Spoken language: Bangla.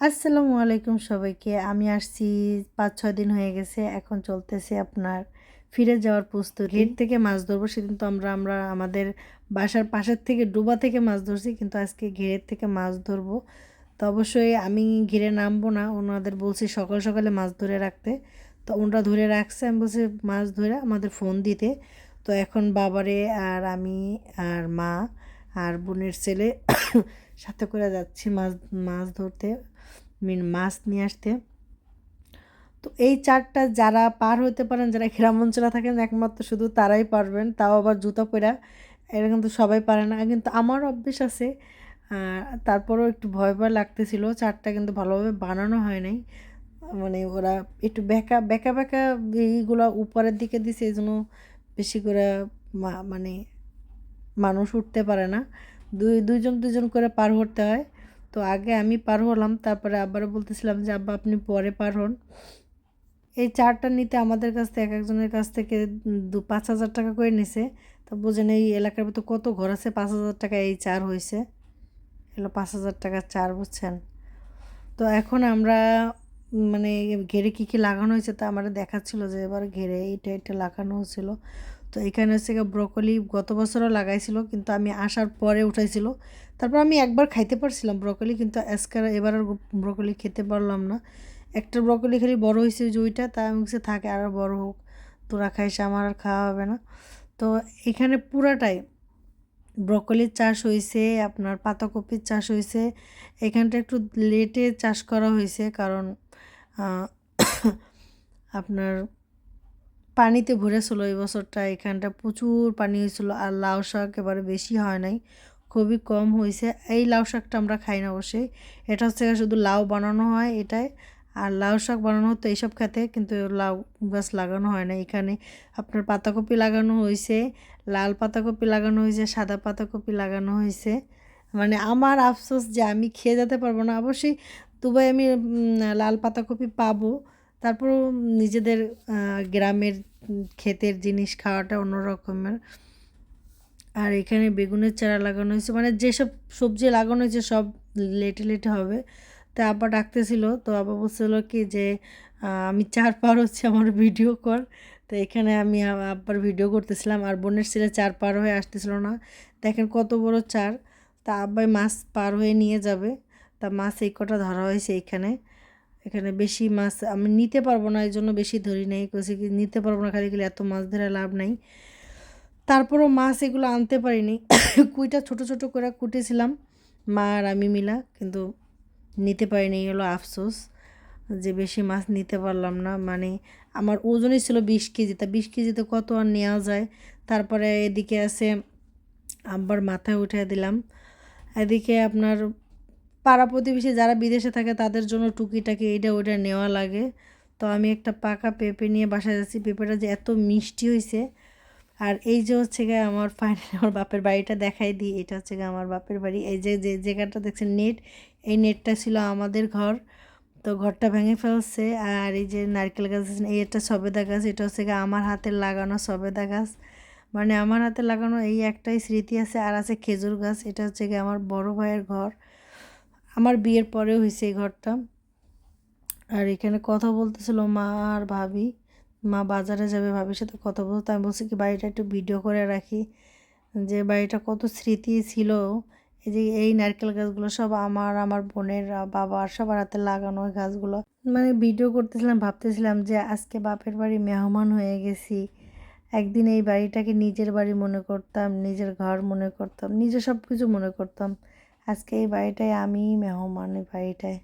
আসসালামু আলাইকুম সবাইকে। আমি আসছি ৫-৬ দিন হয়ে গেছে। এখন চলতেছে আপনার ফিরে যাওয়ার প্রস্তুতি। ঘের থেকে মাছ ধরবো। সেদিন তো আমরা আমাদের বাসার পাশের থেকে ডোবা থেকে মাছ ধরছি। কিন্তু আজকে ঘেরের থেকে মাছ ধরবো। তো অবশ্যই আমি ঘিরে নামবো না। ওনাদের বলছি সকাল সকালে মাছ ধরে রাখতে। তো ওনারা ধরে রাখছে। আমি বলছি মাছ ধরে আমাদের ফোন দিতে। তো এখন বাবারে আর আমি আর মা আর বোনের ছেলে সাথে করে যাচ্ছি মাছ মাছ ধরতে। মাছ নিয়ে আসতে। তো এই চারটা যারা পার হতে পারেন, যারা গ্রাম অঞ্চলে থাকেন একমাত্র শুধু তারাই পারবেন, তাও আবার জুতা পরা। এরা কিন্তু সবাই পারে না, কিন্তু আমার অভ্যেস আছে। তারপরেও একটু ভয় ভয় লাগতেছিল। চারটা কিন্তু ভালোভাবে বানানো হয় নাই, মানে ওরা একটু বেঁকা বেঁকা বেঁকা এইগুলো উপরের দিকে দিছে, এই জন্য বেশি করে মানে মানুষ উঠতে পারে না। দুইজন দুইজন করে পার হতে হয়। তো আগে আমি পার হলাম, তারপরে আব্বারও বলতেছিলাম যে আব্বা আপনি পরে পার হন। এই চারটা নিতে আমাদের কাছ থেকে এক একজনের কাছ থেকে 5,000 টাকা করে নিছে। তো বোঝেন এই এলাকার ভিতর কত ঘর আছে, 5,000 টাকা এই চার হয়েছে। এলো 5,000 টাকার চার, বুঝছেন। তো এখন আমরা মানে ঘেরে কী কী লাগানো হয়েছে তা আমার দেখাচ্ছিল, যে এবার ঘেরে এটা এটা লাগানো হয়েছিল। তো এখানে হচ্ছে গিয়ে ব্রকলি গত বছরও লাগাইছিল, কিন্তু আমি আসার পরে উঠাইছিল। তারপর আমি একবার খাইতে পারছিলাম ব্রকলি, কিন্তু আজকে এবার আর ব্রকলি খেতে পারলাম না। একটা ব্রকলি খালি বড় হয়েছে যে ওইটা, তা আমি বলছি থাকে আরও বড় হোক, তোরা খাইস, আমার আর খাওয়া হবে না। তো এখানে পুরাটাই ব্রকলির চাষ হয়েছে, আপনার পাতাকপির চাষ হয়েছে। এখানটা একটু লেটে চাষ করা হয়েছে, কারণ আপনার পানিতে ভরেছিল এই বছরটা। এখানটা প্রচুর পানি হয়েছিল, আর লাউ শাক এবারে বেশি হয় নাই, খুবই কম হয়েছে। এই লাউ শাকটা আমরা খাই না অবশ্যই, এটা হচ্ছে শুধু লাউ বানানো হয় এটাই। আর লাউ শাক বানানো হতো এইসব খেতে, কিন্তু লাউ গাছ লাগানো হয় না। এখানে আপনার পাতাকপি লাগানো হয়েছে, লাল পাতাকপি লাগানো হয়েছে, সাদা পাতাকপি লাগানো হয়েছে। মানে আমার আফসোস যে আমি খেয়ে যেতে পারবো না। অবশ্যই দুবাই আমি লাল পাতাকপি পাবো, তারপরও নিজেদের গ্রামের ক্ষেতের জিনিস খাওয়াটা অন্য রকমের। আর এখানে বেগুনের চারা লাগানো হয়েছে, মানে যেসব সবজি লাগানো হয়েছে সব লেটে লেটে হবে। তা আব্বা ডাকতেছিল, তো আব্বা বলছিল কি যে আমি চার পার হচ্ছে, আমার ভিডিও কর। তো এখানে আমি আব্বার ভিডিও করতেছিলাম, আর বোনের ছেলে চার পার হয়ে আসতেছিল না। দেখেন কত বড় চার। তা আব্বাই মাছ পার হয়ে নিয়ে যাবে। তা মাছ এই কটা ধরা হয়েছে এখানে। এখানে বেশি মাছ আমি নিতে পারবো না, এই জন্য বেশি ধরি নাই। কছি কি নিতে পারবো না, খালি খালি এত মাছ ধরে লাভ নাই। তারপরও মাছ এগুলো আনতে পারিনি। কুইটা ছোট ছোট করে কুটেছিলাম মা আর আমি মিলা, কিন্তু নিতে পারিনি, হলো আফসোস যে বেশি মাছ নিতে পারলাম না। মানে আমার ওজনই ছিল 20 কেজি, তা 20 কেজিতে কত আর নেওয়া যায়। তারপরে এদিকে আছে আব্বার মাথায় উঠে দিলাম। এদিকে আপনার পাড়া প্রতিবেশী যারা বিদেশে থাকে তাদের জন্য টুকিটাকি এইটা ওইটা নেওয়া লাগে। তো আমি একটা পাকা পেঁপে নিয়ে বাসায় যাচ্ছি। পেঁপেটা যে এত মিষ্টি হয়েছে। আর এই যে হচ্ছে গিয়ে আমার ফাইনালি আমার বাপের বাড়িটা দেখাই দিই। এটা হচ্ছে গিয়ে আমার বাপের বাড়ি। এই যে যে জায়গাটা দেখছেন নেট, এই নেটটা ছিল আমাদের ঘর। তো ঘরটা ভেঙে ফেলছে। আর এই যে নারকেল গাছ, এই একটা সবেদা গাছ, এটা হচ্ছে গিয়ে আমার হাতের লাগানো সবেদা গাছ। মানে আমার হাতে লাগানো এই একটাই স্মৃতি আছে। আর আছে খেজুর গাছ, এটা হচ্ছে গিয়ে আমার বড় ভাইয়ের ঘর, আমার বিয়ের পরেও হয়েছে এই ঘরটা। আর এখানে কথা বলতেছিল মা আর ভাবি। মা বাজারে যাবে, ভাবির সাথে কথা বলতে। আমি বলছি কি বাড়িটা একটু ভিডিও করে রাখি, যে বাড়িটা কত স্মৃতি ছিল। এই যে এই নারকেল গাছগুলো সব আমার বোনের বাবার সবার হাতে লাগানো ওই গাছগুলো। মানে ভিডিও করতেছিলাম, ভাবতেছিলাম যে আজকে বাপের বাড়ি মেহমান হয়ে গেছি। একদিন এই বাড়িটাকে নিজের বাড়ি মনে করতাম, নিজের ঘর মনে করতাম, নিজের সব কিছু মনে করতাম। আজকে এই বাড়িটায় আমি মেহমান, এই বাড়িটায়।